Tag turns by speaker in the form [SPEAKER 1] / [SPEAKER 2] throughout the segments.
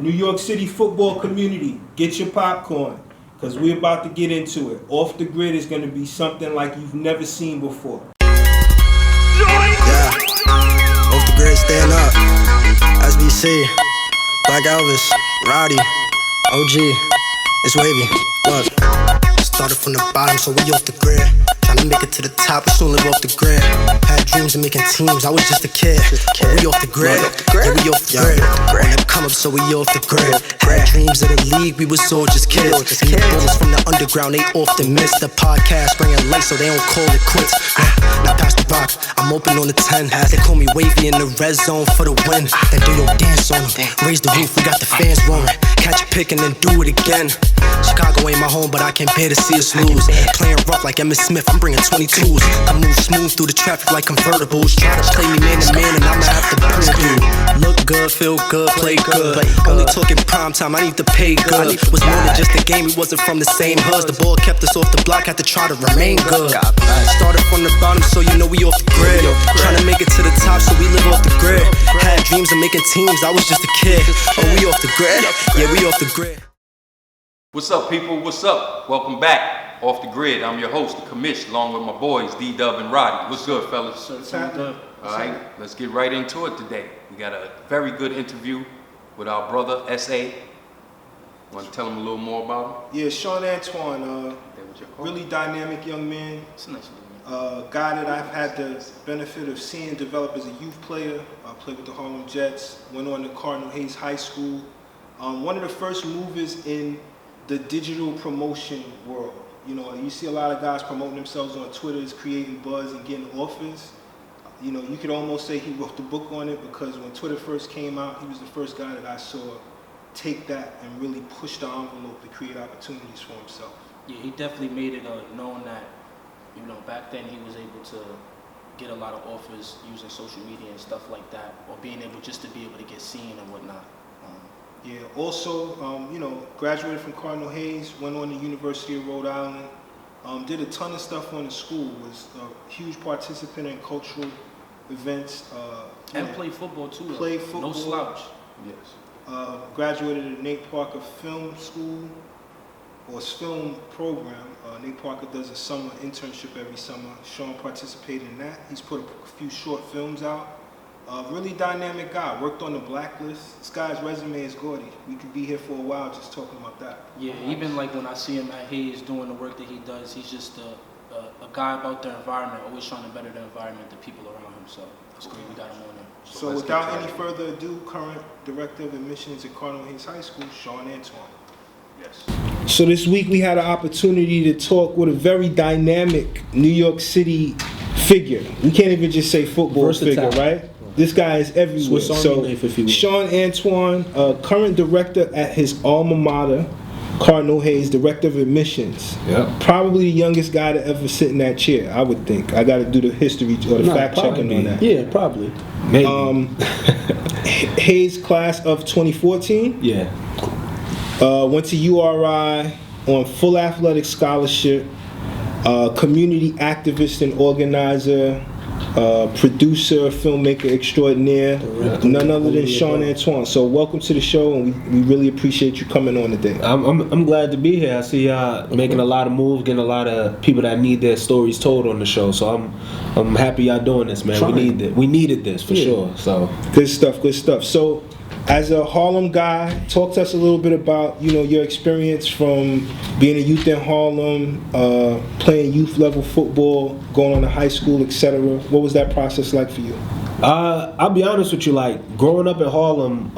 [SPEAKER 1] New York City football community, get your popcorn, because we're about to get into it. Off the Grid is going to be something like you've never seen before.
[SPEAKER 2] Yeah, Off the Grid, stand up. SBC, Black Elvis, Rhode, OG, it's wavy. Look, started from the bottom, so we off the grid. Tryna make it to the top, we soon live off the grid. Had dreams of making teams, I was just a kid. But we off the grid, yeah, we off the grid. On the come up, so we off the grid. Had dreams of the league, we was all just kids. And the bulls from the underground, they often miss the podcast, bringing light so they don't call it quits. Now pass the rock, I'm open on the 10. They call me wavy in the red zone for the win. Then do your dance on them, raise the roof, we got the fans roaring. Catch a pick and then do it again. Chicago ain't my home, but I can't bear to see us lose. Playing rough like Emmitt Smith, I'm bringing 22s. I move smooth through the traffic like convertibles. Try to play me man to man and I'ma have to prove you. Look good, feel good, play good. Only talking prime time, I need to pay good. Was more than just a game, we wasn't from the same hoods. The ball kept us off the block, had to try to remain good. Started from the bottom, so you know we off the grid. Trying to make it to the top, so we live off the grid. Had dreams of making teams, I was just a kid. Oh, we off the grid? Yeah, we off the grid.
[SPEAKER 3] What's up, people? What's up? Welcome back. Off the Grid. I'm your host, the commish, along with my boys, D-Dub and Rhode. What's good, fellas?
[SPEAKER 1] What's happening?
[SPEAKER 3] All right, let's get right into it today. We got a very good interview with our brother, S.A. Want to tell him a little more about him?
[SPEAKER 1] Yeah, Shawn Antoine, really dynamic young man. Guy that I've had the benefit of seeing develop as a youth player. Played with the Harlem Jets, went on to Cardinal Hayes High School. One of the first movers in the digital promotion world. You know, you see a lot of guys promoting themselves on Twitter, creating buzz and getting offers. You know, you could almost say he wrote the book on it, because when Twitter first came out, he was the first guy that I saw take that and really push the envelope to create opportunities for himself.
[SPEAKER 4] Yeah, he definitely made it known that, you know, back then he was able to get a lot of offers using social media and stuff like that, or being able just to be able to get seen and whatnot.
[SPEAKER 1] Yeah, also, you know, graduated from Cardinal Hayes, went on to University of Rhode Island, did a ton of stuff on the school, was a huge participant in cultural events.
[SPEAKER 4] And played football too.
[SPEAKER 1] Played football.
[SPEAKER 4] No slouch.
[SPEAKER 1] Yes. Graduated at Nate Parker Film School, or film program. Nate Parker does a summer internship every summer. Shawn participated in that. He's put a few short films out. Really dynamic guy, worked on the Blacklist. This guy's resume is gaudy. We could be here for a while just talking about that.
[SPEAKER 4] Yeah, even like when I see him at Hayes doing the work that he does, he's just a guy about the environment, always trying to better the environment, the people around him. So it's great we got him on there.
[SPEAKER 1] So without any further ado, current Director of Admissions at Cardinal Hayes High School, Shawn Antoine. Yes. So this week we had an opportunity to talk with a very dynamic New York City figure. We can't even just say football figure, right? This guy is everywhere. So Shawn Antoine, current director at his alma mater, Cardinal Hayes, Director of Admissions. Yeah. Probably the youngest guy to ever sit in that chair, I would think. I got to do the history or the fact checking on that.
[SPEAKER 5] Yeah, probably. Maybe.
[SPEAKER 1] Hayes class of 2014.
[SPEAKER 5] Yeah.
[SPEAKER 1] Went to URI on full athletic scholarship. Community activist and organizer. Producer, filmmaker extraordinaire, none other than Shawn Antoine. So welcome to the show, and we really appreciate you coming on today.
[SPEAKER 5] I'm glad to be here. I see y'all making a lot of moves, getting a lot of people that need their stories told on the show. So I'm happy y'all doing this, man. We needed this for sure. So
[SPEAKER 1] good stuff. So as a Harlem guy, talk to us a little bit about, you know, your experience from being a youth in Harlem, playing youth level football, going on to high school, etc. What was that process like for you?
[SPEAKER 5] I'll be honest with you, like growing up in Harlem,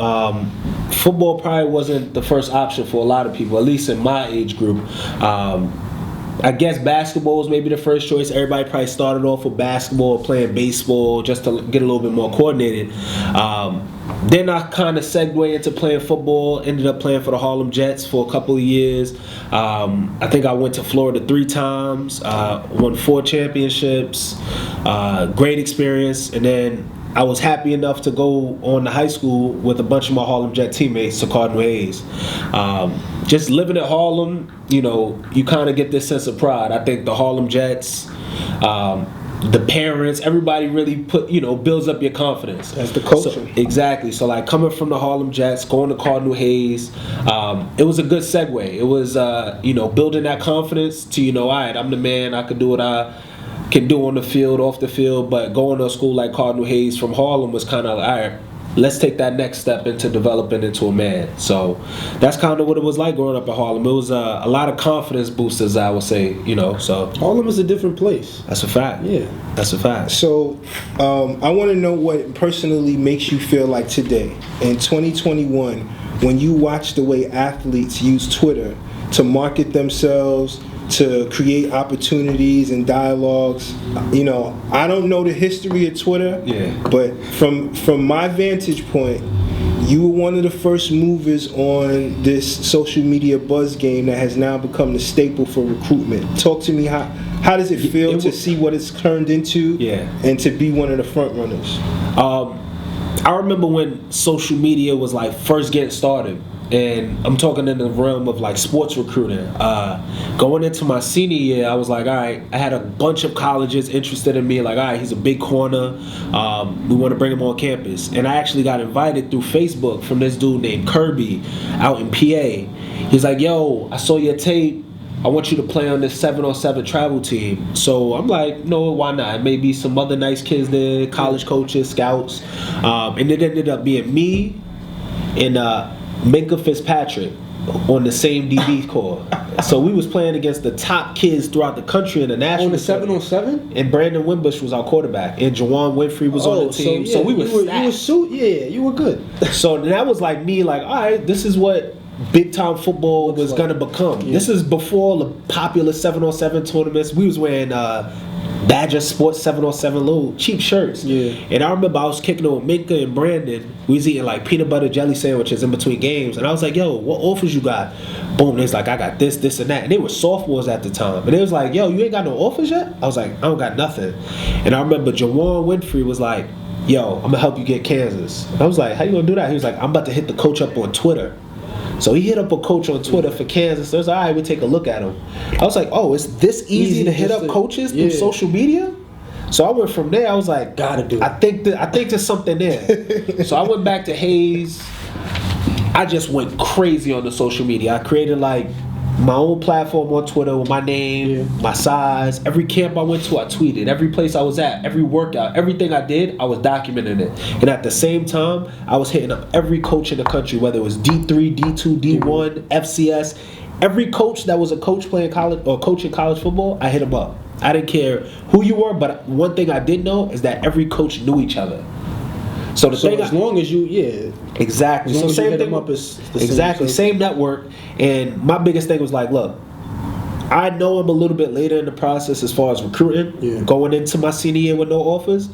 [SPEAKER 5] football probably wasn't the first option for a lot of people, at least in my age group. I guess basketball was maybe the first choice. Everybody probably started off with basketball, playing baseball, just to get a little bit more coordinated. Then I kind of segued into playing football, ended up playing for the Harlem Jets for a couple of years. I think I went to Florida 3 times, won 4 championships, great experience, and then I was happy enough to go on to high school with a bunch of my Harlem Jet teammates to Cardinal Hayes. Just living at Harlem, you know, you kind of get this sense of pride. I think the Harlem Jets, the parents, everybody really builds up your confidence.
[SPEAKER 1] That's the culture.
[SPEAKER 5] So, exactly. So like coming from the Harlem Jets, going to Cardinal Hayes, it was a good segue. It was building that confidence to all right, I'm the man. I can do what I can do on the field, off the field. But going to a school like Cardinal Hayes from Harlem was kind of all right. Let's take that next step into developing into a man. So that's kind of what it was like growing up in Harlem. It was a lot of confidence boosters, I would say, so.
[SPEAKER 6] Harlem is a different place.
[SPEAKER 5] That's a fact.
[SPEAKER 6] Yeah.
[SPEAKER 5] That's a fact.
[SPEAKER 1] So I want to know what personally makes you feel like today, in 2021, when you watch the way athletes use Twitter to market themselves, to create opportunities and dialogues. I don't know the history of Twitter, but from my vantage point, you were one of the first movers on this social media buzz game that has now become the staple for recruitment. Talk to me, how does it feel to see what it's turned into and to be one of the front runners?
[SPEAKER 5] I remember when social media was like first getting started. And I'm talking in the realm of like sports recruiting. Going into my senior year, I was like, all right, I had a bunch of colleges interested in me. Like, all right, he's a big corner. We want to bring him on campus. And I actually got invited through Facebook from this dude named Kirby out in PA. He's like, yo, I saw your tape. I want you to play on this 7-on-7 travel team. So I'm like, no, why not? Maybe some other nice kids there, college coaches, scouts. And it ended up being me and Minka Fitzpatrick on the same DB core. So we was playing against the top kids throughout the country in the national.
[SPEAKER 6] On the 7-on-7?
[SPEAKER 5] And Brandon Wimbush was our quarterback. And Jawan Winfrey was on the team. So we
[SPEAKER 6] you were good.
[SPEAKER 5] So that was like me, like, all right, this is what big time football was gonna become. Yeah. This is before the popular 7-on-7 tournaments. We was wearing Badger Sports 7-on-7 little cheap shirts. Yeah. And I remember I was kicking it with Minka and Brandon. We was eating like peanut butter jelly sandwiches in between games. And I was like, yo, what offers you got? Boom, they was like, I got this, and that. And they were sophomores at the time. And they was like, yo, you ain't got no offers yet? I was like, I don't got nothing. And I remember Jawan Winfrey was like, yo, I'm gonna help you get Kansas. And I was like, how you gonna do that? He was like, I'm about to hit the coach up on Twitter. So he hit up a coach on Twitter for Kansas. So I was like, all right, we'll take a look at him. I was like, oh, it's this easy to hit up coaches through social media? So I went from there. I was like,
[SPEAKER 6] gotta do it.
[SPEAKER 5] I think there's something there. So I went back to Hayes. I just went crazy on the social media. I created like my own platform on Twitter with my name, my size. Every camp I went to, I tweeted. Every place I was at, every workout, everything I did, I was documenting it. And at the same time, I was hitting up every coach in the country, whether it was D3, D2, D1, FCS. Every coach that was a coach playing college or coaching college football, I hit him up. I didn't care who you were, but one thing I did know is that every coach knew each other. So
[SPEAKER 6] as long as you,
[SPEAKER 5] exactly.
[SPEAKER 6] As long
[SPEAKER 5] so
[SPEAKER 6] as
[SPEAKER 5] same
[SPEAKER 6] you hit
[SPEAKER 5] thing.
[SPEAKER 6] them up is the
[SPEAKER 5] exactly same network. And my biggest thing was like, look, I know I'm a little bit later in the process as far as recruiting, going into my senior year with no offers.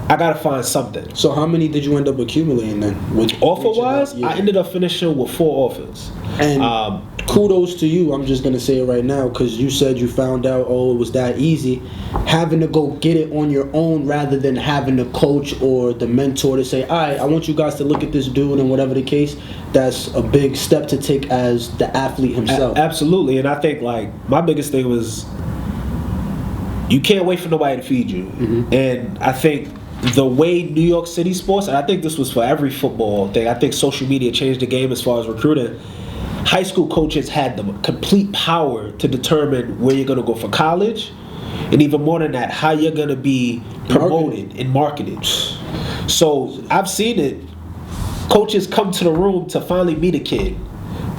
[SPEAKER 5] I gotta find something.
[SPEAKER 6] So how many did you end up accumulating then?
[SPEAKER 5] Offer-wise, I ended up finishing with 4 offers.
[SPEAKER 6] And kudos to you, I'm just going to say it right now, because you said you found out, it was that easy. Having to go get it on your own rather than having the coach or the mentor to say, all right, I want you guys to look at this dude and whatever the case, that's a big step to take as the athlete himself.
[SPEAKER 5] Absolutely. And I think like my biggest thing was you can't wait for nobody to feed you. Mm-hmm. And I think the way New York City sports, and I think this was for every football thing, I think social media changed the game as far as recruiting. High school coaches had the complete power to determine where you're going to go for college, and even more than that, how you're going to be promoted and marketed. So I've seen it. Coaches come to the room to finally meet a kid,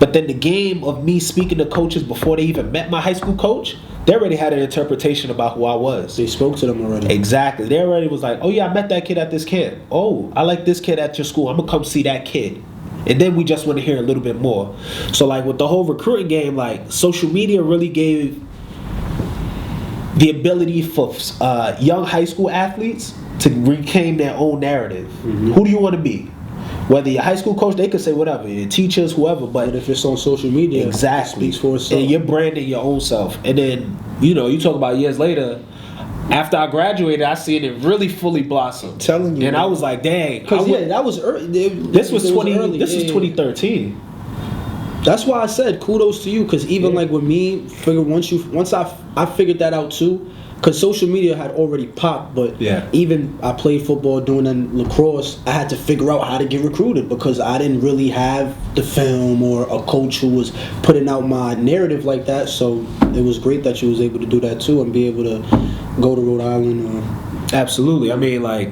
[SPEAKER 5] but then the game of me speaking to coaches before they even met my high school coach, they already had an interpretation about who I was.
[SPEAKER 6] They spoke to them already.
[SPEAKER 5] Exactly. They already was like, oh yeah, I met that kid at this camp. Oh, I like this kid at your school. I'm going to come see that kid. And then we just want to hear a little bit more. So like with the whole recruiting game, like social media really gave the ability for young high school athletes to reclaim their own narrative. Mm-hmm. Who do you want to be? Whether you're a high school coach, they could say whatever, your teachers, whoever, but
[SPEAKER 6] if it's on social media,
[SPEAKER 5] exactly,
[SPEAKER 6] it speaks for itself.
[SPEAKER 5] And you're branding your own self. And then, you talk about years later, after I graduated, I seen it really fully blossom.
[SPEAKER 1] I'm telling you.
[SPEAKER 5] And I was like, dang.
[SPEAKER 6] Because that was early.
[SPEAKER 5] This was 2013.
[SPEAKER 6] That's why I said kudos to you, because even like with me, once I figured that out too, because social media had already popped, but even I played football, doing that lacrosse, I had to figure out how to get recruited because I didn't really have the film or a coach who was putting out my narrative like that. So it was great that you was able to do that too and be able to go to Rhode Island.
[SPEAKER 5] Absolutely. I mean, like,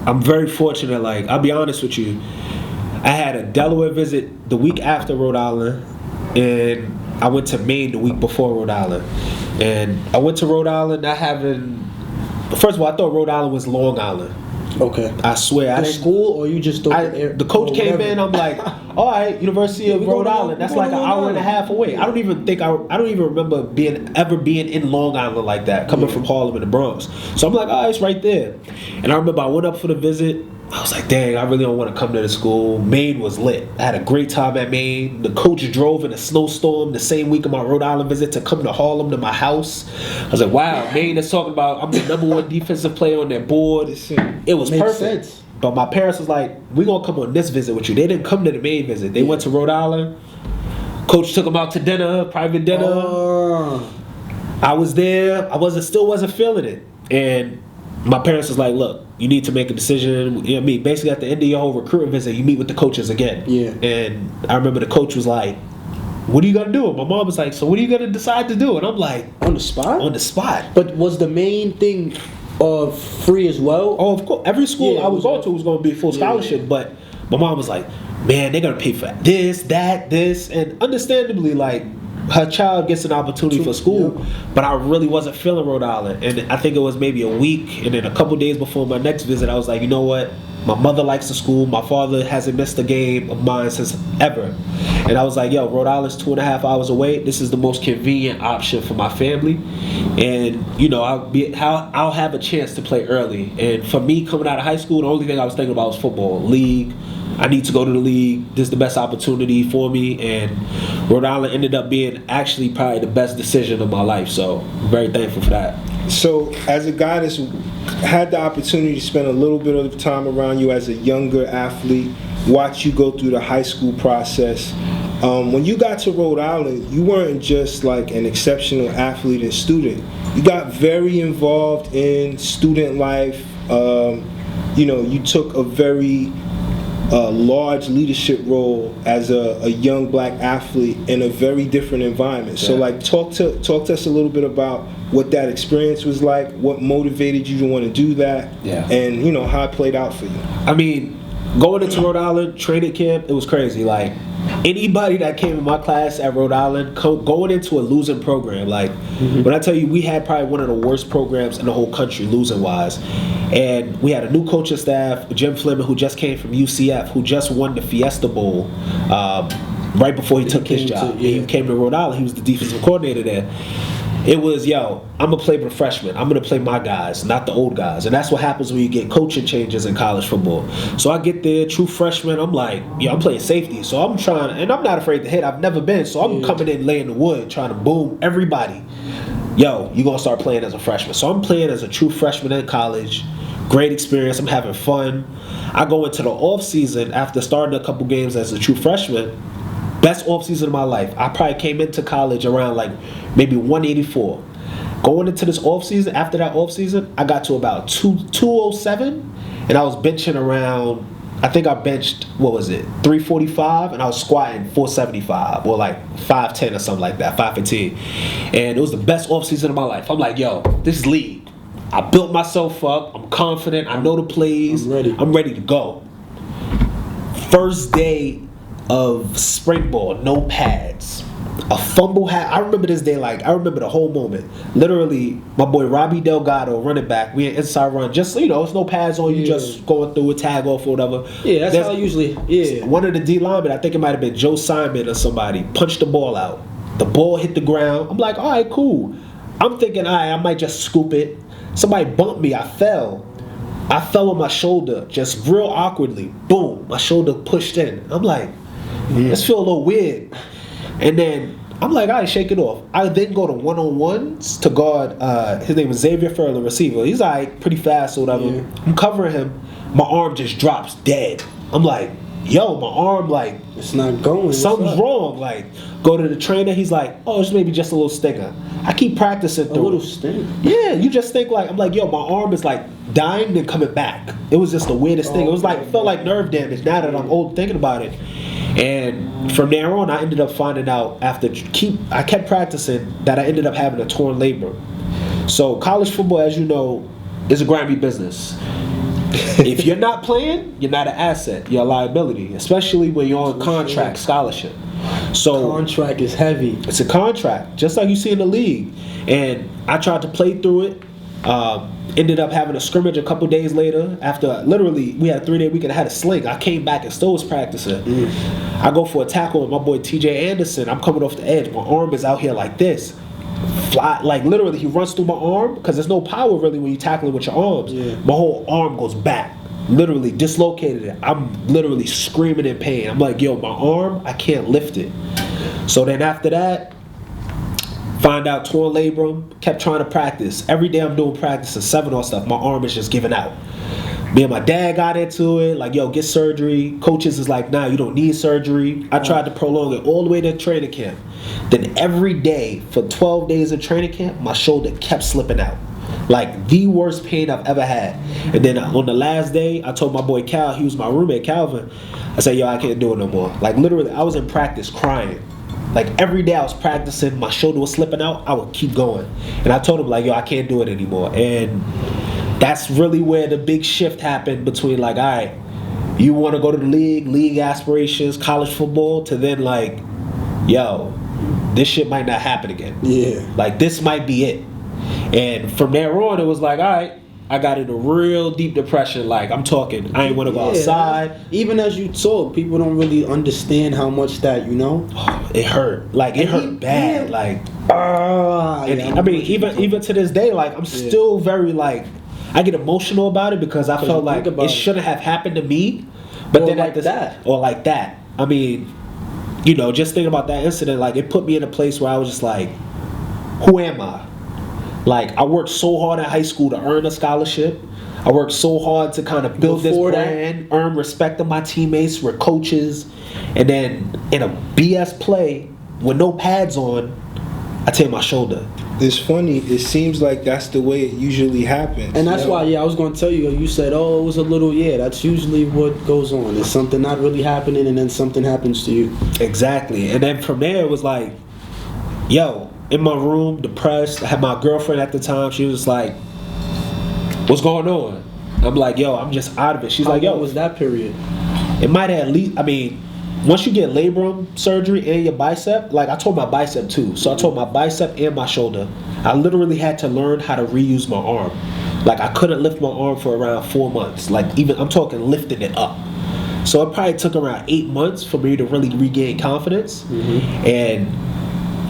[SPEAKER 5] I'm very fortunate. Like, I'll be honest with you. I had a Delaware visit the week after Rhode Island, and I went to Maine the week before Rhode Island. And I went to Rhode Island not having... First of all, I thought Rhode Island was Long Island.
[SPEAKER 6] Okay.
[SPEAKER 5] I swear.
[SPEAKER 6] The school, or you just thought...
[SPEAKER 5] The coach came in, I'm like, all right, University of Rhode Island. That's like an hour and a half away. I don't even remember ever being in Long Island like that, coming from Harlem and the Bronx. So I'm like, all right, it's right there. And I remember I went up for the visit. I was like, dang, I really don't want to come to the school. Maine was lit. I had a great time at Maine. The coach drove in a snowstorm the same week of my Rhode Island visit to come to Harlem to my house. I was like, wow, Maine is talking about I'm the #1 defensive player on their board. It was perfect. Sense. But my parents was like, we're going to come on this visit with you. They didn't come to the Maine visit. They went to Rhode Island. Coach took them out to dinner, private dinner. I was there. Still wasn't feeling it. And my parents was like, look, you need to make a decision. You know what I mean? Basically, at the end of your whole recruiting visit, you meet with the coaches again. Yeah. And I remember the coach was like, what are you going to do? And my mom was like, so what are you going to decide to do? And I'm like,
[SPEAKER 6] on the spot?
[SPEAKER 5] On the spot.
[SPEAKER 6] But was the main thing free as well?
[SPEAKER 5] Oh, of course. Every school I was going to was going to be full scholarship. But my mom was like, man, they're going to pay for this, that, this. And understandably, like, her child gets an opportunity for school, but I really wasn't feeling Rhode Island. And I think it was maybe a week, and then a couple days before my next visit, I was like, you know what? My mother likes the school. My father hasn't missed a game of mine since ever. And I was like, yo, Rhode Island's 2.5 hours away. This is the most convenient option for my family. And, you know, I'll have a chance to play early. And for me, coming out of high school, the only thing I was thinking about was football, league. I need to go to the league. This is the best opportunity for me. And Rhode Island ended up being actually probably the best decision of my life. So I'm very thankful for that.
[SPEAKER 1] So as a guy that's had the opportunity to spend a little bit of time around you as a younger athlete, watch you go through the high school process, when you got to Rhode Island, you weren't just like an exceptional athlete and student. You got very involved in student life. You know, you took a very large leadership role as a young black athlete in a very different environment. So like talk to us a little bit about what that experience was like, what motivated you to want to do that, and you know how it played out for you.
[SPEAKER 5] I mean, going into Rhode Island training camp, it was crazy. Like anybody that came in my class at Rhode Island, going into a losing program, like when I tell you we had probably one of the worst programs in the whole country losing wise. And we had a new coaching staff, Jim Fleming, who just came from UCF, who just won the Fiesta Bowl right before he took his job. He came to Rhode Island. He was the defensive coordinator there. It was, yo, I'm going to play with the freshmen. I'm going to play my guys, not the old guys. And that's what happens when you get coaching changes in college football. So I get there, true freshman. I'm like, yo, I'm playing safety. So I'm trying, and I'm not afraid to hit. I've never been. So I'm coming in, laying the wood, trying to boom everybody. Yo, you're going to start playing as a freshman. So I'm playing as a true freshman in college. Great experience. I'm having fun. I go into the off season after starting a couple games as a true freshman. Best off season of my life. I probably came into college around like maybe 184. Going into this off season, after that off season, I got to about 207, and I was benching around. I think I benched 345, and I was squatting 475 or like 510 or something like that, 515, and it was the best off season of my life. I'm like, yo, this is league. I built myself up. I'm confident. I know the plays. I'm ready to go. First day of spring ball, no pads, a fumble I remember this day like I remember the whole moment. Literally, my boy Robbie Delgado, running back, we an inside run, just you know, it's no pads on, you just going through a tag off or whatever. Yeah, that's how I usually. One of the D linemen, I think it might have been Joe Simon or somebody, punched the ball out. The ball hit the ground. I'm like, all right, cool. I'm thinking, all right, I might just scoop it. Somebody bumped me. I fell on my shoulder, just real awkwardly. Boom, my shoulder pushed in. I'm like, this feel a little weird. And then I'm like, all right, shake it off. I then go to one-on-ones to guard, his name is Xavier Furley, receiver. He's like pretty fast or whatever. I'm covering him. My arm just drops dead. I'm like, yo, my arm, like,
[SPEAKER 6] it's not going.
[SPEAKER 5] Something's wrong. Like, go to the trainer. He's like, oh, it's maybe just a little stinger. I keep practicing through
[SPEAKER 6] a little stinger.
[SPEAKER 5] Yeah, you just think like, I'm like, yo, my arm is like dying then coming back. It was just the weirdest thing. It was like, it felt like nerve damage. Now that I'm old thinking about it. And from there on, I ended up finding out I kept practicing that I ended up having a torn labrum. So college football, as you know, is a grimy business. If you're not playing, you're not an asset. You're a liability, especially when you're on contract, scholarship. So
[SPEAKER 6] contract is heavy.
[SPEAKER 5] It's a contract, just like you see in the league. And I tried to play through it. Ended up having a scrimmage a couple days later. After literally, we had a 3-day weekend. I had a sling. I came back and still was practicing. I go for a tackle with my boy TJ Anderson. I'm coming off the edge. My arm is out here like this. Fly, like literally, he runs through my arm because there's no power really when you tackle it with your arms. My whole arm goes back. Literally dislocated it. I'm literally screaming in pain. I'm like, yo, my arm, I can't lift it. So then after that, find out torn labrum, kept trying to practice. Every day I'm doing practice at 7 or stuff. My arm is just giving out. Me and my dad got into it, like, yo, get surgery. Coaches is like, nah, you don't need surgery. I tried to prolong it all the way to training camp. Then every day for 12 days of training camp, my shoulder kept slipping out. Like the worst pain I've ever had. And then on the last day, I told my boy Cal, he was my roommate, Calvin, I said, yo, I can't do it no more. Like literally, I was in practice crying. Like every day I was practicing, my shoulder was slipping out, I would keep going. And I told him like, yo, I can't do it anymore. And that's really where the big shift happened between like, all right, you want to go to the league aspirations, college football, to then like, yo, this shit might not happen again.
[SPEAKER 6] Yeah.
[SPEAKER 5] Like this might be it. And from there on, it was like, all right, I got into real deep depression. Like I'm talking, I ain't want to go outside.
[SPEAKER 6] Even as you talk, people don't really understand how much that, you know.
[SPEAKER 5] It hurt. Like it hurt bad. Like, I mean, even to this day, like I'm still very like, I get emotional about it because I felt like it shouldn't have happened to me. But then like that. I mean, you know, just thinking about that incident, like it put me in a place where I was just like, who am I? Like, I worked so hard in high school to earn a scholarship. I worked so hard to kind of build this brand, earn respect of my teammates, with coaches. And then in a BS play with no pads on, I tear my shoulder.
[SPEAKER 1] It's funny. It seems like that's the way it usually happens.
[SPEAKER 6] And that's why, I was going to tell you, you said, oh, it was a little, that's usually what goes on. It's something not really happening and then something happens to you.
[SPEAKER 5] Exactly. And then from there, it was like, yo, in my room, depressed. I had my girlfriend at the time. She was like, what's going on? I'm like, yo, I'm just out of it. She's like, yo.
[SPEAKER 6] What was that period?
[SPEAKER 5] It might have at least, I mean, once you get labrum surgery and your bicep, like I tore my bicep too. So I tore my bicep and my shoulder. I literally had to learn how to reuse my arm. Like I couldn't lift my arm for around 4 months. Like even, I'm talking lifting it up. So it probably took around 8 months for me to really regain confidence. And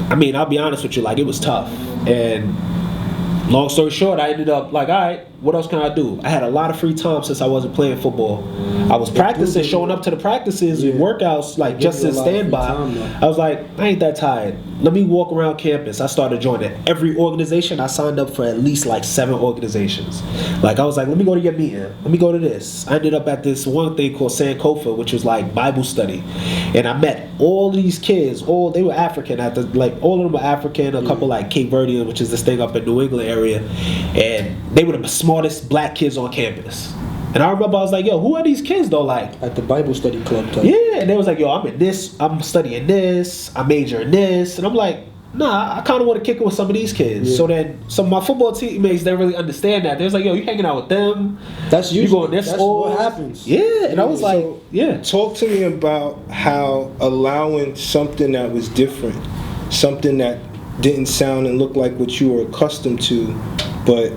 [SPEAKER 5] I mean, I'll be honest with you, like it was tough. And long story short, I ended up like, all right, what else can I do? I had a lot of free time since I wasn't playing football. I was practicing, showing up to the practices and workouts, like just in standby. I was like, I ain't that tired. Let me walk around campus. I started joining every organization. I signed up for at least like 7 organizations. Like I was like, let me go to your meeting. Let me go to this. I ended up at this one thing called Sankofa, which was like Bible study. And I met all these kids. They were African. All of them were African. A couple like Cape Verdean, which is this thing up in New England area. And they were the smartest black kids on campus. And I remember I was like, yo, who are these kids though? Like
[SPEAKER 6] at the Bible study club type.
[SPEAKER 5] Yeah, and they was like, yo, I'm in this, I'm studying this, I major in this. And I'm like, nah, I kind of want to kick it with some of these kids. So then some of my football teammates didn't really understand that. They was like, yo, you hanging out with them.
[SPEAKER 6] That's usually,
[SPEAKER 5] you going this
[SPEAKER 6] that's
[SPEAKER 5] old.
[SPEAKER 6] what happens.
[SPEAKER 5] Yeah, and I was like,
[SPEAKER 1] Talk to me about how allowing something that was different, something that didn't sound and look like what you were accustomed to, but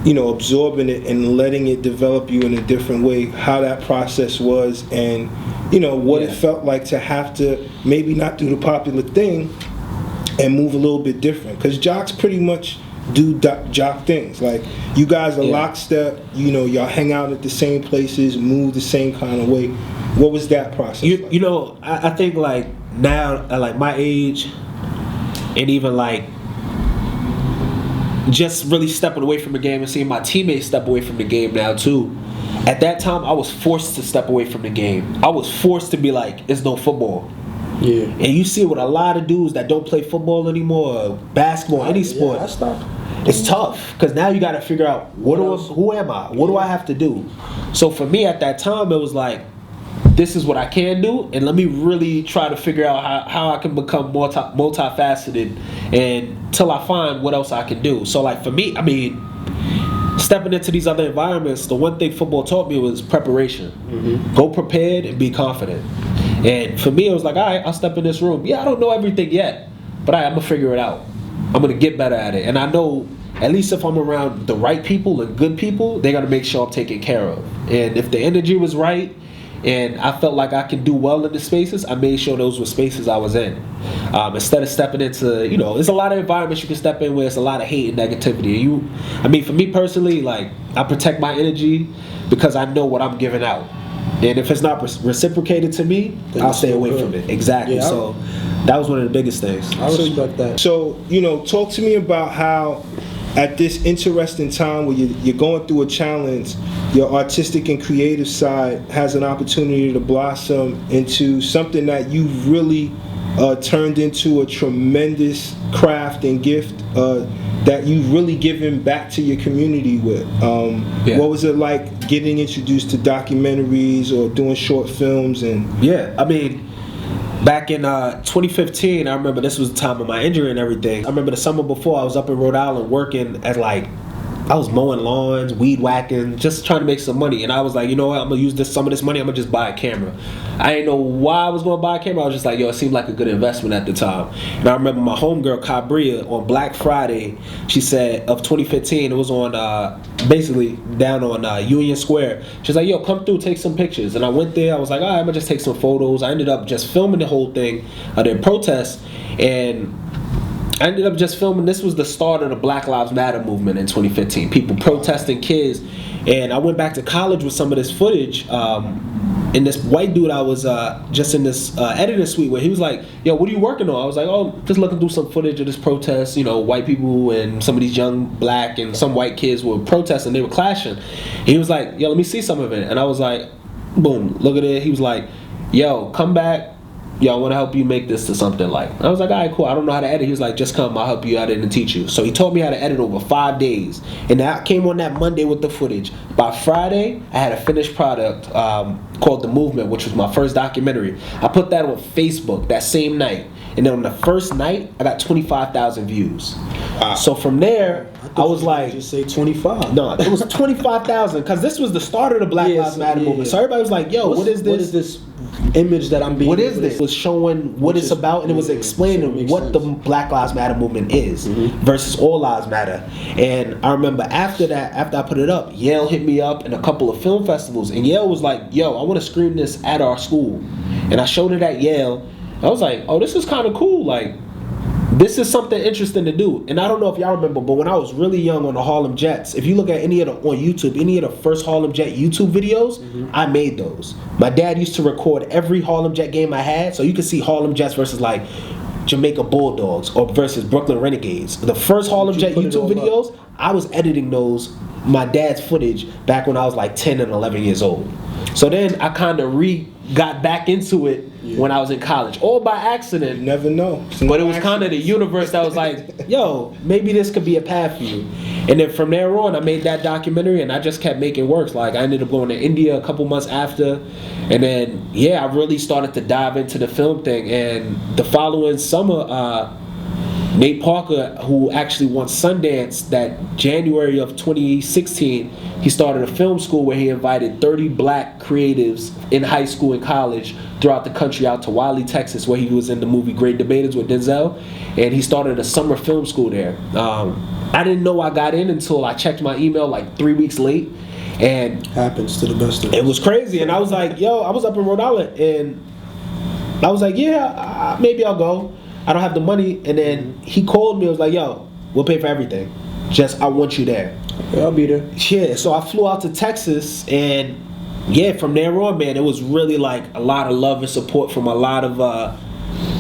[SPEAKER 1] you know, absorbing it and letting it develop you in a different way, how that process was, and you know what it felt like to have to maybe not do the popular thing and move a little bit different, because jocks pretty much do jock things. Like you guys are lockstep, you know, y'all hang out at the same places, move the same kind of way. What was that process like?
[SPEAKER 5] You know, I think like now at like my age, and even like just really stepping away from the game and seeing my teammates step away from the game now too. At that time, I was forced to step away from the game. I was forced to be like, it's no football.
[SPEAKER 6] Yeah.
[SPEAKER 5] And you see it with a lot of dudes that don't play football anymore, basketball, any sport.
[SPEAKER 6] Yeah, I stopped.
[SPEAKER 5] It's tough because now you got to figure out who am I? What do I have to do? So for me at that time, it was like, this is what I can do, and let me really try to figure out how I can become multifaceted until I find what else I can do. So like for me, I mean, stepping into these other environments, the one thing football taught me was preparation. Mm-hmm. Go prepared and be confident. And for me, it was like, all right, I'll step in this room. Yeah, I don't know everything yet, but I'm going to figure it out. I'm going to get better at it. And I know, at least if I'm around the right people and good people, they're going to make sure I'm taken care of. And if the energy was right, and I felt like I could do well in the spaces, I made sure those were spaces I was in. Instead of stepping into, there's a lot of environments you can step in where it's a lot of hate and negativity. For me personally, like, I protect my energy because I know what I'm giving out. And if it's not reciprocated to me, then I'll stay away from it. Exactly. Yeah, so that was one of the biggest things.
[SPEAKER 6] I respect that.
[SPEAKER 1] So, talk to me about how at this interesting time where you're going through a challenge, your artistic and creative side has an opportunity to blossom into something that you've really turned into a tremendous craft and gift that you've really given back to your community with. What was it like getting introduced to documentaries or doing short films?
[SPEAKER 5] Yeah, I mean, back in 2015, I remember this was the time of my injury and everything. I remember the summer before, I was up in Rhode Island working at I was mowing lawns, weed whacking, just trying to make some money. And I was like, you know what, I'm going to use some of this money, I'm going to just buy a camera. I didn't know why I was going to buy a camera. I was just like, it seemed like a good investment at the time. And I remember my homegirl, Cabria, on Black Friday, she said, of 2015, it was on, basically down on Union Square. She was like, come through, take some pictures. And I went there, I was like, all right, I'm going to just take some photos. I ended up just filming the whole thing, their protest, and I ended up just filming. This was the start of the Black Lives Matter movement in 2015. People protesting, kids. And I went back to college with some of this footage. And this white dude, I was just in this editing suite where he was like, what are you working on? I was like, just looking through some footage of this protest. White people and some of these young black and some white kids were protesting. They were clashing. And he was like, let me see some of it. And I was like, boom, look at it. He was like, come back. I want to help you make this to something like. I was like, all right, cool. I don't know how to edit. He was like, just come, I'll help you out and teach you. So he taught me how to edit over 5 days. And I came on that Monday with the footage. By Friday, I had a finished product called The Movement, which was my first documentary. I put that on Facebook that same night. And then on the first night, I got 25,000 views. Wow. So from there, I was like,
[SPEAKER 6] just say 25.
[SPEAKER 5] No, it was 25,000 because this was the start of the Black Lives Matter movement. So everybody was like, what is this?
[SPEAKER 6] What is this image that I'm being?
[SPEAKER 5] What is this? It was showing what it's about, and it was explaining what the Black Lives Matter movement is versus All Lives Matter. And I remember after that, after I put it up, Yale hit me up in a couple of film festivals, and Yale was like, I want to screen this at our school. And I showed it at Yale. I was like, this is kind of cool. Like, this is something interesting to do. And I don't know if y'all remember, but when I was really young on the Harlem Jets, if you look at on YouTube, any of the first Harlem Jet YouTube videos, I made those. My dad used to record every Harlem Jet game I had, so you could see Harlem Jets versus like Jamaica Bulldogs or versus Brooklyn Renegades. The first Harlem Jet YouTube videos, I was editing those, my dad's footage, back when I was like 10 and 11 years old. So then I kind of got back into it when I was in college, all by accident.
[SPEAKER 1] You never know.
[SPEAKER 5] But it was kind of the universe that was like, maybe this could be a path for you. And then from there on, I made that documentary, and I just kept making works. Like, I ended up going to India a couple months after, and then I really started to dive into the film thing. And the following summer, Nate Parker, who actually won Sundance that January of 2016, he started a film school where he invited 30 black creatives in high school and college throughout the country out to Wiley, Texas, where he was in the movie Great Debaters with Denzel, and he started a summer film school there. I didn't know I got in until I checked my email like 3 weeks late, and
[SPEAKER 6] happens to the best of us.
[SPEAKER 5] It was crazy, and I was like, I was up in Rhode Island, and I was like, maybe I'll go. I don't have the money. And then he called me, I was like, we'll pay for everything, just I want you there.
[SPEAKER 6] I'll be there.
[SPEAKER 5] Yeah, so I flew out to Texas, and from there on, man, it was really like a lot of love and support from a lot of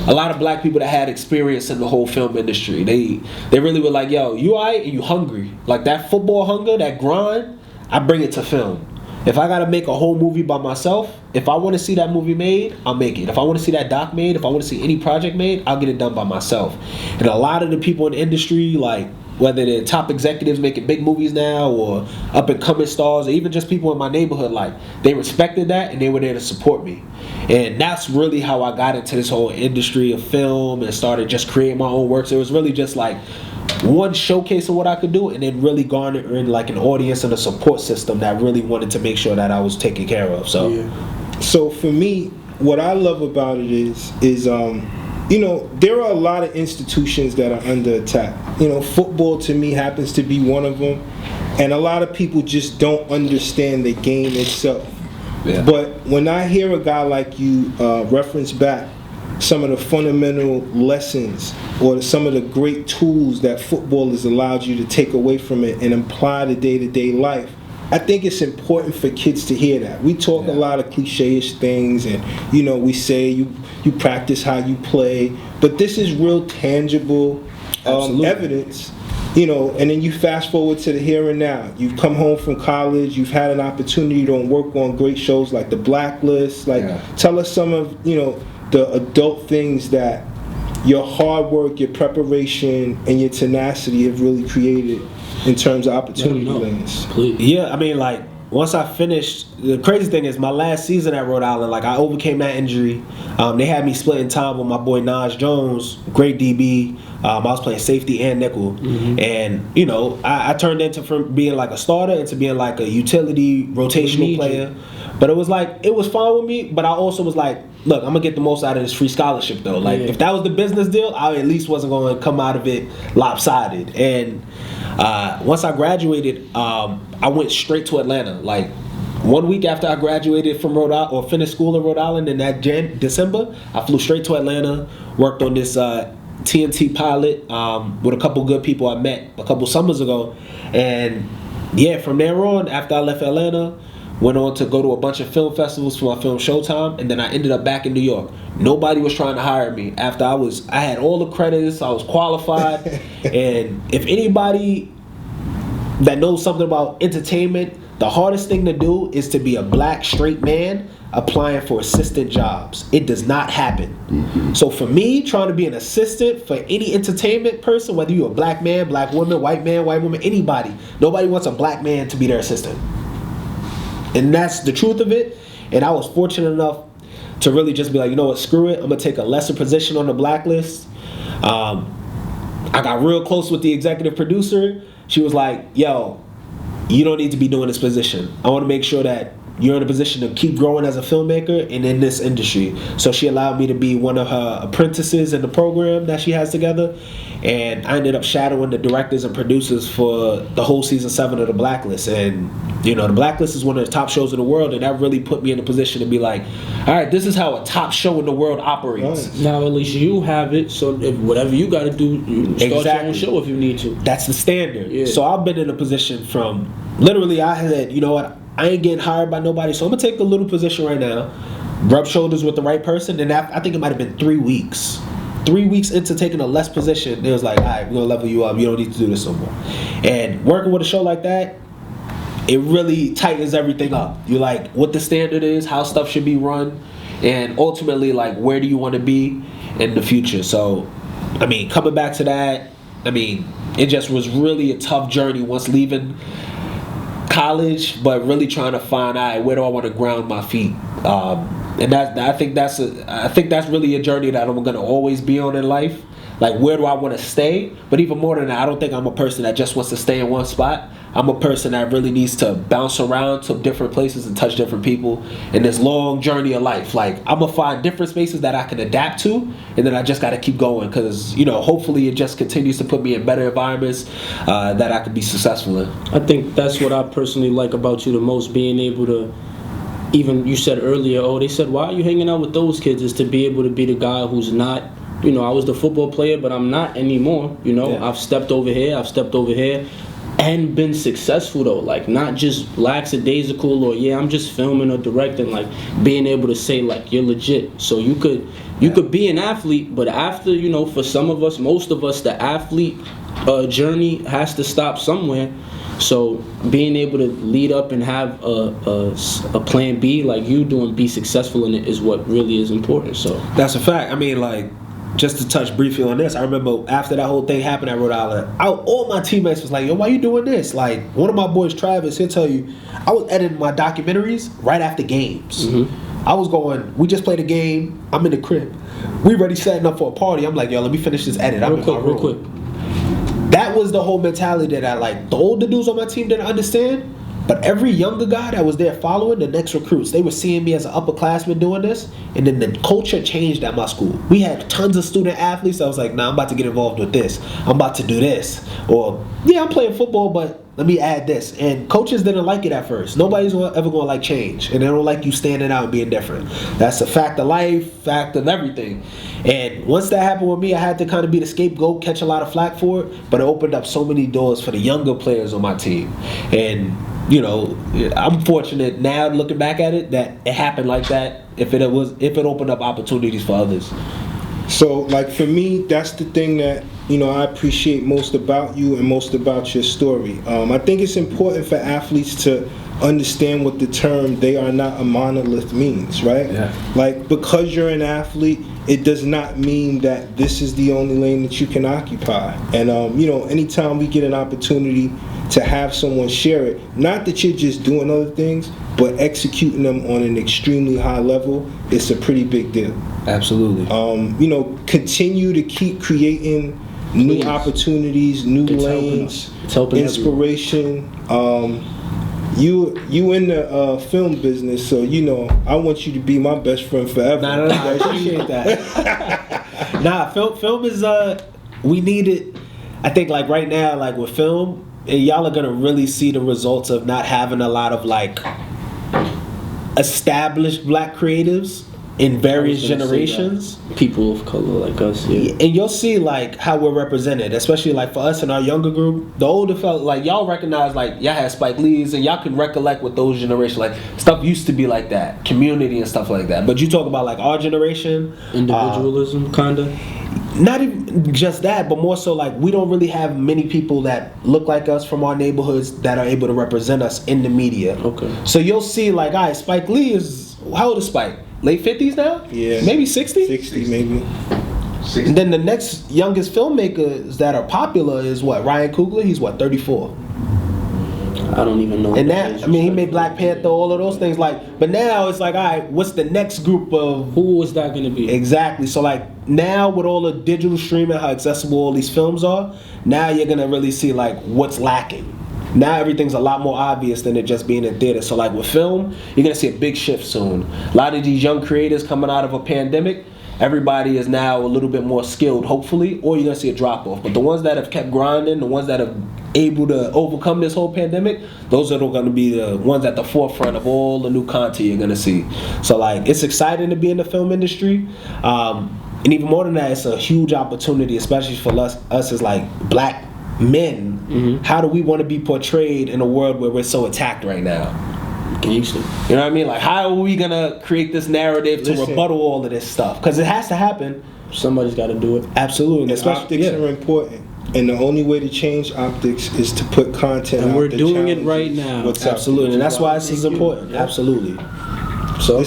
[SPEAKER 5] a lot of black people that had experience in the whole film industry. They really were like, yo, you alright and you hungry. Like that football hunger, that grind, I bring it to film. If I gotta make a whole movie by myself, if I want to see that movie made, I'll make it. If I want to see that doc made, if I want to see any project made, I'll get it done by myself. And a lot of the people in the industry, like whether they're top executives making big movies now or up and coming stars, or even just people in my neighborhood, like they respected that and they were there to support me. And that's really how I got into this whole industry of film and started just creating my own works. It was really just like one showcase of what I could do, and then really garnering like an audience and a support system that really wanted to make sure that I was taken care of.
[SPEAKER 1] So for me, what I love about it is you know, there are a lot of institutions that are under attack. You know, football to me happens to be one of them, and a lot of people just don't understand the game itself. Yeah. But when I hear a guy like you reference back some of the fundamental lessons or some of the great tools that football has allowed you to take away from it and apply to day-to-day life, I think it's important for kids to hear that. We talk a lot of cliche-ish things, and you know, we say you practice how you play, but this is real tangible evidence. You know, and then you fast forward to the here and now. You've come home from college. You've had an opportunity to work on great shows like the Blacklist. Like, tell us some of, you know, the adult things that your hard work, your preparation, and your tenacity have really created in terms of opportunity lanes.
[SPEAKER 5] Yeah, I mean, like, once I finished, the crazy thing is my last season at Rhode Island, like I overcame that injury. They had me splitting time with my boy Naj Jones, great DB. I was playing safety and nickel. And, you know, I turned into from being like a starter into being like a utility rotational player. But it was like, it was fine with me, but I also was like, look, I'm going to get the most out of this free scholarship though. Like, if that was the business deal, I at least wasn't going to come out of it lopsided. And once I graduated, I went straight to Atlanta. Like 1 week after I graduated from Rhode Island or finished school in Rhode Island in that December, I flew straight to Atlanta, worked on this TNT pilot with a couple good people I met a couple summers ago. And yeah, from there on, after I left Atlanta, went on to go to a bunch of film festivals for my film Showtime, and then I ended up back in New York. Nobody was trying to hire me after I had all the credits, I was qualified. And if anybody that knows something about entertainment, the hardest thing to do is to be a black straight man applying for assistant jobs. It does not happen. So for me, trying to be an assistant for any entertainment person, whether you're a black man, black woman, white woman, anybody, nobody wants a black man to be their assistant. And that's the truth of it. And I was fortunate enough to really just be like, you know what, screw it. I'm going to take a lesser position on the Blacklist. I got real close with the executive producer. She was like, yo, you don't need to be doing this position. I want to make sure that you're in a position to keep growing as a filmmaker and in this industry. So she allowed me to be one of her apprentices in the program that she has together. And I ended up shadowing the directors and producers for the whole season 7 of the Blacklist. And, you know, the Blacklist is one of the top shows in the world, and that really put me in a position to be like, all right, this is how a top show in the world operates.
[SPEAKER 6] Now at least you have it, so if whatever you got to do, you start your own show if you need to.
[SPEAKER 5] That's the standard. So I've been in a position from, literally I had, you know what, I ain't getting hired by nobody, so I'm going to take a little position right now, rub shoulders with the right person, and I think it might have been 3 weeks. 3 weeks into taking a less position, it was like, all right, we're going to level you up. You don't need to do this no more. And working with a show like that, it really tightens everything up. You're like, what the standard is, how stuff should be run, and ultimately, like, where do you want to be in the future? So, I mean, coming back to that, I mean, it just was really a tough journey once leaving college, but really trying to find out where do I want to ground my feet. And I think that's really a journey that I'm going to always be on in life. Like, where do I want to stay? But even more than that, I don't think I'm a person that just wants to stay in one spot. I'm a person that really needs to bounce around to different places and touch different people in this long journey of life. Like, I'm going to find different spaces that I can adapt to, and then I just got to keep going because, you know, hopefully it just continues to put me in better environments that I could be successful in.
[SPEAKER 6] I think that's what I personally like about you the most, being able to, even you said earlier, they said, why are you hanging out with those kids? Is to be able to be the guy who's not, you know, I was the football player, but I'm not anymore. You know, I've stepped over here, and been successful though, like not just lackadaisical or I'm just filming or directing, like being able to say like you're legit. So you could be an athlete, but after, for some of us, most of us, the athlete journey has to stop somewhere. So being able to lead up and have a plan B like you do and be successful in it is what really is important. So
[SPEAKER 5] that's a fact. I mean, like, just to touch briefly on this, I remember after that whole thing happened at Rhode Island, all my teammates was like, yo, why you doing this? Like, one of my boys, Travis, he'll tell you, I was editing my documentaries right after games. I was going, we just played a game, I'm in the crib. We ready setting up for a party. I'm like, yo, let me finish this edit. Real quick. That was the whole mentality that I like. The older dudes on my team didn't understand, but every younger guy that was there following, the next recruits, they were seeing me as an upperclassman doing this, and then the culture changed at my school. We had tons of student athletes. I was like, nah, I'm about to get involved with this. I'm about to do this. Or, yeah, I'm playing football, but let me add this. And coaches didn't like it at first. Nobody's ever going to like change, and they don't like you standing out and being different. That's a fact of life, fact of everything. And once that happened with me, I had to kind of be the scapegoat, catch a lot of flack for it, but it opened up so many doors for the younger players on my team. And I'm fortunate now looking back at it that it happened like that. If it opened up opportunities for others.
[SPEAKER 1] So, like, for me, that's the thing that I appreciate most about you and most about your story. I think it's important for athletes to understand what the term "they are not a monolith" means, right?
[SPEAKER 5] Yeah.
[SPEAKER 1] Like, because you're an athlete, it does not mean that this is the only lane that you can occupy. And anytime we get an opportunity to have someone share it, not that you're just doing other things, but executing them on an extremely high level, it's a pretty big deal.
[SPEAKER 5] Absolutely.
[SPEAKER 1] Continue to keep creating new opportunities, new lanes, inspiration. You in the film business, so I want you to be my best friend forever.
[SPEAKER 5] Nah, I appreciate that. Nah, film is we need it. I think like right now, like with film, y'all are gonna really see the results of not having a lot of like established black creatives in various generations.
[SPEAKER 6] People of color like us, yeah.
[SPEAKER 5] And you'll see like how we're represented, especially like for us in our younger group. The older fellas, like y'all recognize like y'all had Spike Lee's and y'all can recollect with those generations. Like stuff used to be like that, community and stuff like that. But you talk about like our generation,
[SPEAKER 6] individualism, kinda.
[SPEAKER 5] Not even just that, but more so like we don't really have many people that look like us from our neighborhoods that are able to represent us in the media.
[SPEAKER 6] Okay.
[SPEAKER 5] So you'll see like, all right, Spike Lee is, how old is Spike? Late 50s now?
[SPEAKER 1] Yeah.
[SPEAKER 5] Maybe 60?
[SPEAKER 1] 60 maybe.
[SPEAKER 5] 60. And then the next youngest filmmakers that are popular is what? Ryan Coogler? He's what, 34?
[SPEAKER 6] I don't even know.
[SPEAKER 5] And that, I mean, he made Black Panther, all of those things. Like, but now it's like, all right, what's the next group of?
[SPEAKER 6] Who was that going to be?
[SPEAKER 5] Exactly. So like now with all the digital streaming, how accessible all these films are, now you're gonna really see like what's lacking. Now everything's a lot more obvious than it just being in theater. So like with film, you're gonna see a big shift soon. A lot of these young creators coming out of a pandemic, everybody is now a little bit more skilled, hopefully, or you're gonna see a drop off. But the ones that have kept grinding, the ones that have able to overcome this whole pandemic, those are going to be the ones at the forefront of all the new content you're going to see. So like it's exciting to be in the film industry, and even more than that, it's a huge opportunity, especially for us as like black men. Mm-hmm. How do we want to be portrayed in a world where we're so attacked right now?
[SPEAKER 6] Gangster.
[SPEAKER 5] You know what I mean? Like how are we going to create this narrative to rebuttal all of this stuff? Because it has to happen.
[SPEAKER 6] Somebody's got to do it.
[SPEAKER 5] Absolutely.
[SPEAKER 1] And optics are important. And the only way to change optics is to put content
[SPEAKER 6] and
[SPEAKER 1] out.
[SPEAKER 6] We're doing it right now.
[SPEAKER 5] Absolutely. And that's why this is important. Yeah. Absolutely.
[SPEAKER 1] So,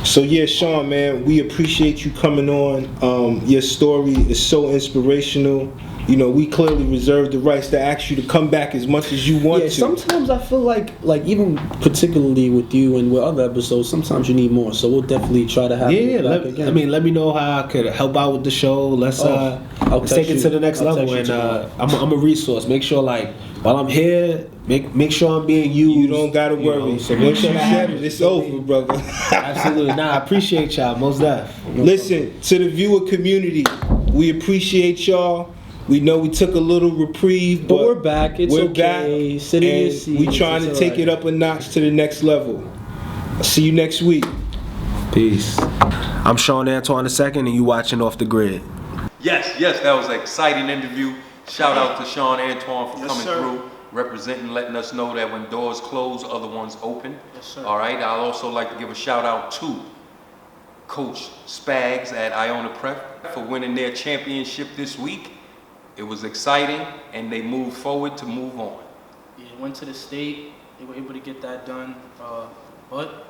[SPEAKER 1] So yeah, Shawn, man, we appreciate you coming on. Your story is so inspirational. You know, we clearly reserve the rights to ask you to come back as much as you want to.
[SPEAKER 6] Sometimes I feel like even particularly with you and with other episodes, sometimes you need more. So we'll definitely try to have you back again.
[SPEAKER 5] I mean, let me know how I could help out with the show. Let's take it to the next level. And I'm a resource. Make sure like while I'm here, make sure I'm being used.
[SPEAKER 1] You don't gotta worry. So once you said it, it's over, brother.
[SPEAKER 5] Absolutely. Nah, I appreciate y'all. Most definitely.
[SPEAKER 1] Listen, to the viewer community, we appreciate y'all. We know we took a little reprieve, but
[SPEAKER 6] we're back. It's
[SPEAKER 1] we're
[SPEAKER 6] okay.
[SPEAKER 1] back,
[SPEAKER 6] Sit in your seats.
[SPEAKER 1] We trying to take it up a notch to the next level. I'll see you next week.
[SPEAKER 5] Peace. I'm Shawn Antoine II, and you watching Off the Grid.
[SPEAKER 3] Yes, that was an exciting interview. Shout out to Shawn, Antoine for
[SPEAKER 1] Yes,
[SPEAKER 3] coming
[SPEAKER 1] sir.
[SPEAKER 3] through, representing, letting us know that when doors close, other ones open.
[SPEAKER 4] Yes, sir.
[SPEAKER 3] All right. I'd also like to give a shout out to Coach Spags at Iona Prep for winning their championship this week. It was exciting, and they moved forward to move on.
[SPEAKER 4] Yeah, went to the state. They were able to get that done. But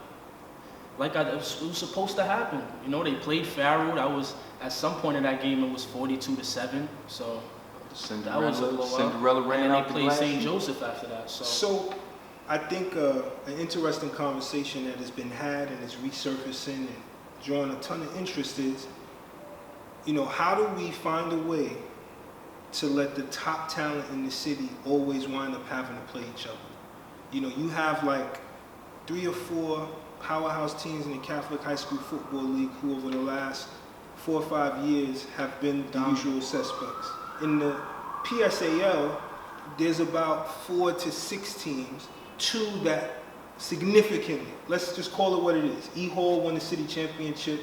[SPEAKER 4] like it was supposed to happen. You know, they played Farrell. That was at some point in that game. It was 42-7. So that was a blowout.
[SPEAKER 3] Cinderella ran
[SPEAKER 4] and
[SPEAKER 3] out
[SPEAKER 4] they
[SPEAKER 3] the
[SPEAKER 4] played
[SPEAKER 3] glass
[SPEAKER 4] St.
[SPEAKER 3] sheet.
[SPEAKER 4] Joseph after that.
[SPEAKER 1] So I think an interesting conversation that has been had and is resurfacing and drawing a ton of interest is, you know, how do we find a way to let the top talent in the city always wind up having to play each other? You know, you have like 3 or 4 powerhouse teams in the Catholic High School Football League who over the last 4 or 5 years have been the usual suspects. In the PSAL, there's about 4 to 6 teams, 2 that significantly, let's just call it what it is. E Hall won the city championship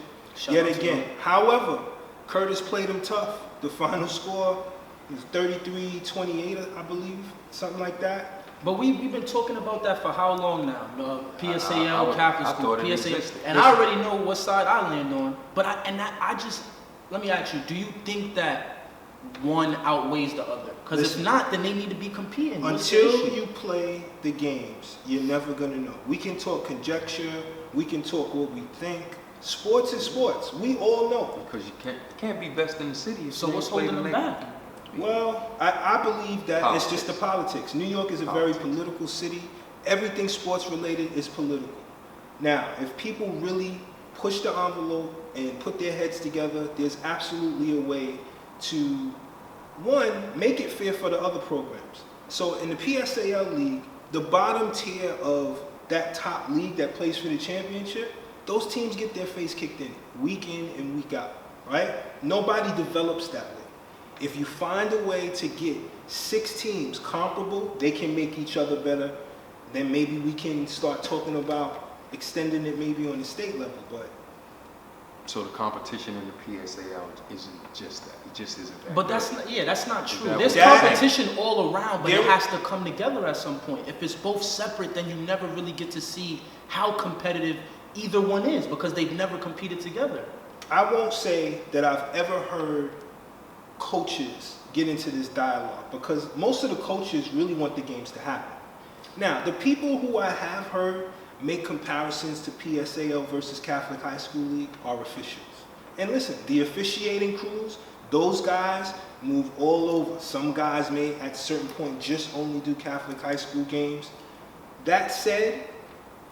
[SPEAKER 1] yet again. However, Curtis played them tough. The final score was 33-28, I believe, something like that.
[SPEAKER 4] But we've been talking about that for how long now? PSAL,
[SPEAKER 3] I
[SPEAKER 4] Catholic
[SPEAKER 3] thought
[SPEAKER 4] School,
[SPEAKER 3] it
[SPEAKER 4] PSAL,
[SPEAKER 3] existed.
[SPEAKER 4] and I already know what side I land on. But let me ask you: do you think that one outweighs the other? Because if
[SPEAKER 1] Listen,
[SPEAKER 4] not, then they need to be competing. What's the
[SPEAKER 1] until
[SPEAKER 4] issue?
[SPEAKER 1] you play the games, you're never gonna know. We can talk conjecture, we can talk what we think. Sports is sports. We all know.
[SPEAKER 3] Because you can't be best in the city. If
[SPEAKER 4] So
[SPEAKER 3] you
[SPEAKER 4] what's
[SPEAKER 3] ain't played
[SPEAKER 4] holding them
[SPEAKER 3] the league.
[SPEAKER 4] back?
[SPEAKER 1] Well, I believe that
[SPEAKER 3] Politics.
[SPEAKER 1] it's just the politics. New York is a very political city. Everything sports related is political. Now, if people really push the envelope and put their heads together, there's absolutely a way to, one, make it fair for the other programs. So in the PSAL league, the bottom tier of that top league that plays for the championship, those teams get their face kicked in and week out, right? Nobody develops that way. If you find a way to get 6 teams comparable, they can make each other better, then maybe we can start talking about extending it maybe on the state level. But
[SPEAKER 3] So the competition in the PSAL isn't just that. It just isn't that.
[SPEAKER 4] But
[SPEAKER 3] good.
[SPEAKER 4] that's not true.
[SPEAKER 3] That
[SPEAKER 4] There's
[SPEAKER 3] was-
[SPEAKER 4] competition all around, but it
[SPEAKER 1] There-
[SPEAKER 4] has to come together at some point. If it's both separate, then you never really get to see how competitive either one is because they've never competed together.
[SPEAKER 1] I won't say that I've ever heard coaches get into this dialogue because most of the coaches really want the games to happen. Now, the people who I have heard make comparisons to PSAL versus Catholic High School League are officials. And listen, the officiating crews, those guys move all over. Some guys may at a certain point just only do Catholic high school games. That said,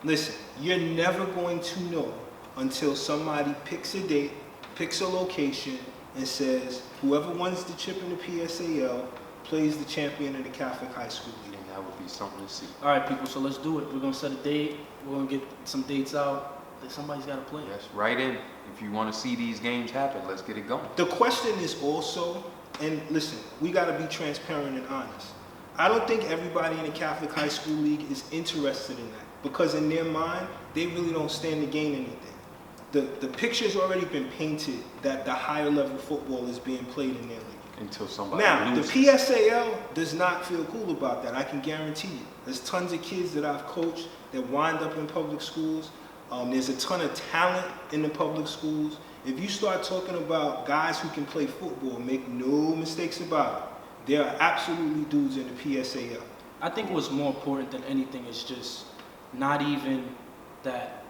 [SPEAKER 1] listen, you're never going to know until somebody picks a date, picks a location, and says, whoever wins the chip in the PSAL plays the champion in the Catholic High School League.
[SPEAKER 3] And that would be something to see.
[SPEAKER 4] All right, people, so let's do it. We're going to set a date. We're going to get some dates out. Somebody's got to play.
[SPEAKER 3] Yes, right in. If you want to see these games happen, let's get it going.
[SPEAKER 1] The question is also, and listen, we got to be transparent and honest. I don't think everybody in the Catholic High School League is interested in that because in their mind, they really don't stand to gain anything. The picture's already been painted that the higher level football is being played in their league.
[SPEAKER 3] Until somebody
[SPEAKER 1] Now,
[SPEAKER 3] loses.
[SPEAKER 1] the PSAL does not feel cool about that. I can guarantee you. There's tons of kids that I've coached that wind up in public schools. There's a ton of talent in the public schools. If you start talking about guys who can play football, make no mistakes about it. There are absolutely dudes in the PSAL.
[SPEAKER 4] I think what's more important than anything is just not even that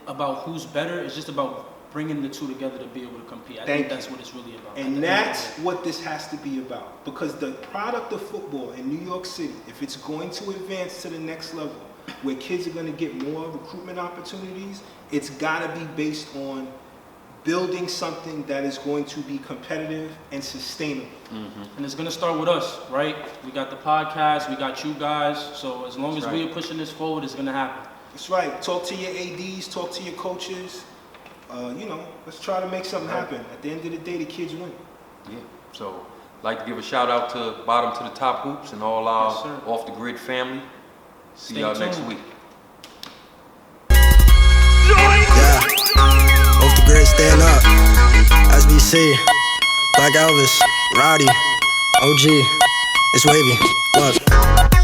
[SPEAKER 4] about who's better. It's just about bringing the two together to be able to compete. I think that's what it's really about.
[SPEAKER 1] And that's what this has to be about. Because the product of football in New York City, if it's going to advance to the next level, where kids are going to get more recruitment opportunities, it's got to be based on building something that is going to be competitive and sustainable.
[SPEAKER 3] Mm-hmm.
[SPEAKER 4] And it's going to start with us, right? We got the podcast, we got you guys. So as long as we are pushing this forward, it's going to happen.
[SPEAKER 1] That's right. Talk to your ADs, talk to your coaches. Let's try to make something happen. At the end of the day, the kids win.
[SPEAKER 3] Yeah. So, like to give a shout out to Bottom to the Top Hoops and all our
[SPEAKER 4] Yes,
[SPEAKER 3] Off the Grid family. See
[SPEAKER 4] Stay
[SPEAKER 3] y'all
[SPEAKER 4] tuned.
[SPEAKER 3] next week.
[SPEAKER 2] Yeah, off the grid, stand up. As we see, Black Elvis, Rhode, OG, it's wavy. Look,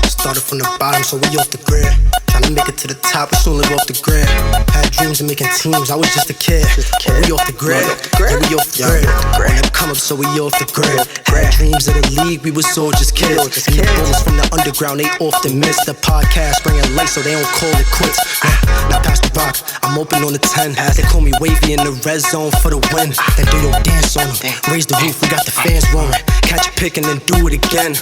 [SPEAKER 2] started from the bottom, so we off the grid. Tryna make it to the top, we soon live off the grid. Had dreams of making teams, I was just a kid. But we off the grid, yeah, we off the grid. On the come up, so we off the grid. Had dreams of the league, we was all just kids. And the boys from the underground, they often miss the podcast, bringing light so they don't call it quits. Now pass the rock, I'm open on the 10. They call me wavy in the red zone for the win. Then do your dance on them, raise the roof, we got the fans roaring. Catch a pick and then do it again.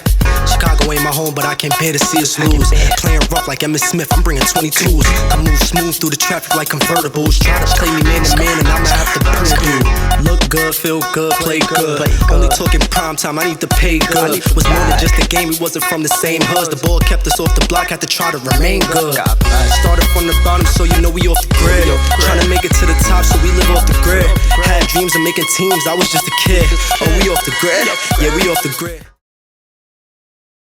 [SPEAKER 2] Chicago ain't my home, but I can't bear to see us lose. Playing rough like Emmitt Smith, I'm bringing 22s. I move smooth through the traffic like convertibles. Try to play me man to man and I'ma have to prove you. Look good, feel good, play good. Only talking prime time, I need to pay good. Was more than just a game, we wasn't from the same hoods. The ball kept us off the block, had to try to remain good. Started from the bottom, so you know we off the grid. Trying to make it to the top, so we live off the grid. Had dreams of making teams, I was just a kid. Oh, we off the grid? Yeah, we off the grid.